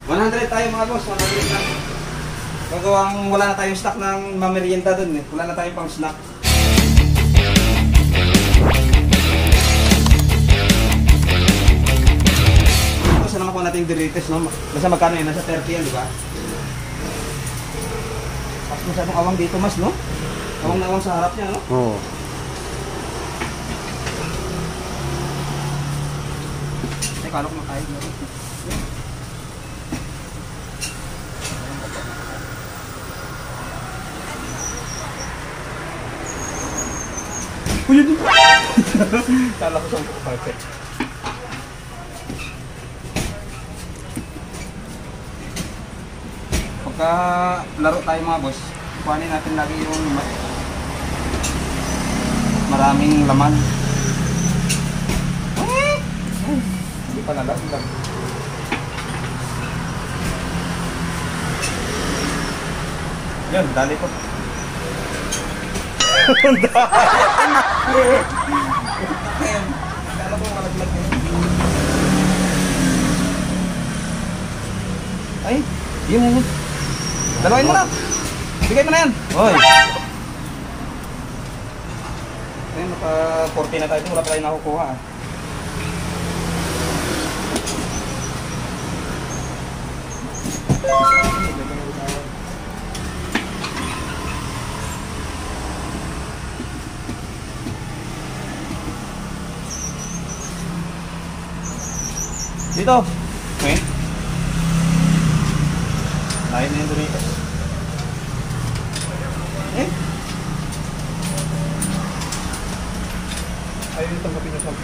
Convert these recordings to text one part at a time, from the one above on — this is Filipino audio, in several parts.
100 tayo mga boss, 100 lang. Gagawang wala na tayong stock ng mamerienda dun eh. Wala na tayong pang snack. Ito sa naman ko natin Doritos, no? Basta magkano yun? Nasa 30 yan, di ba? Tapos masyadong awang dito mas, no? Awang na awang sa harap niya, no? Oo. Ay, kala ko makain mo. Uy, yun! Kala ko saan ko perfect. Pagka laro tayo mga boss, kuhanin natin lagi yung maraming laman. Hindi pa nalang lang. Yan, dali ko. Ayan, kala ko malaglag yun. Ay, yun. Dalawain mo na. Bigay mo na yan. Hoy. Ayun, naka 40 na tayo. Wala pa tayo nakukuha. Dito. Okay. Lain na yung Doritos. Eh? Ayaw yung tanggapin yung 10.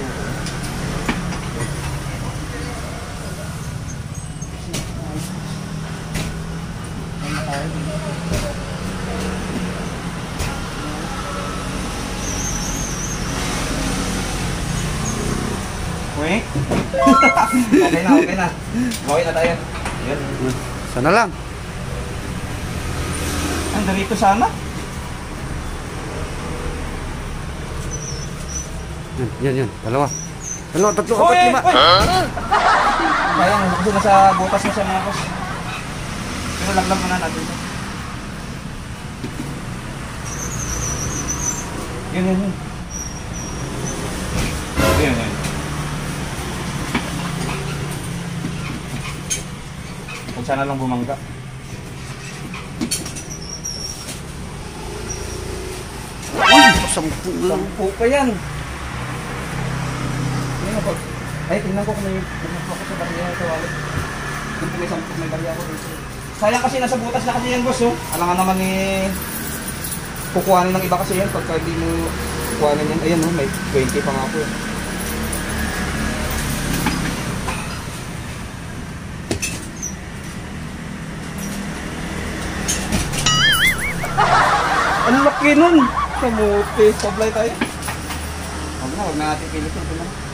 Okay? Okay na. Okay na tayo. Yan. Sana lang. Ang Doritos sana? Yan. Dalawa, tatlo, apat, lima. Kaya kasi nasa butas na siya mga boss. Pero laglag muna natin ito. Yan. Yan. Kung sana lang bumangga. Uy, 10 lang. 10 pa yan. Ay, tingnan ko kung may ako sa barya sa wallet. Kung may 10 may barya ako dito. Sayang kasi nasa butas na kasi yan boss, oh. Alangan naman eh kukuhanin ng iba kasi yan pagka hindi mo kukuhanin yan. Ayan, oh, may 20 pa nga po eh. Ang laki nun! Kamuti! Sablay tayo. Huwag na natin pilitin ito na.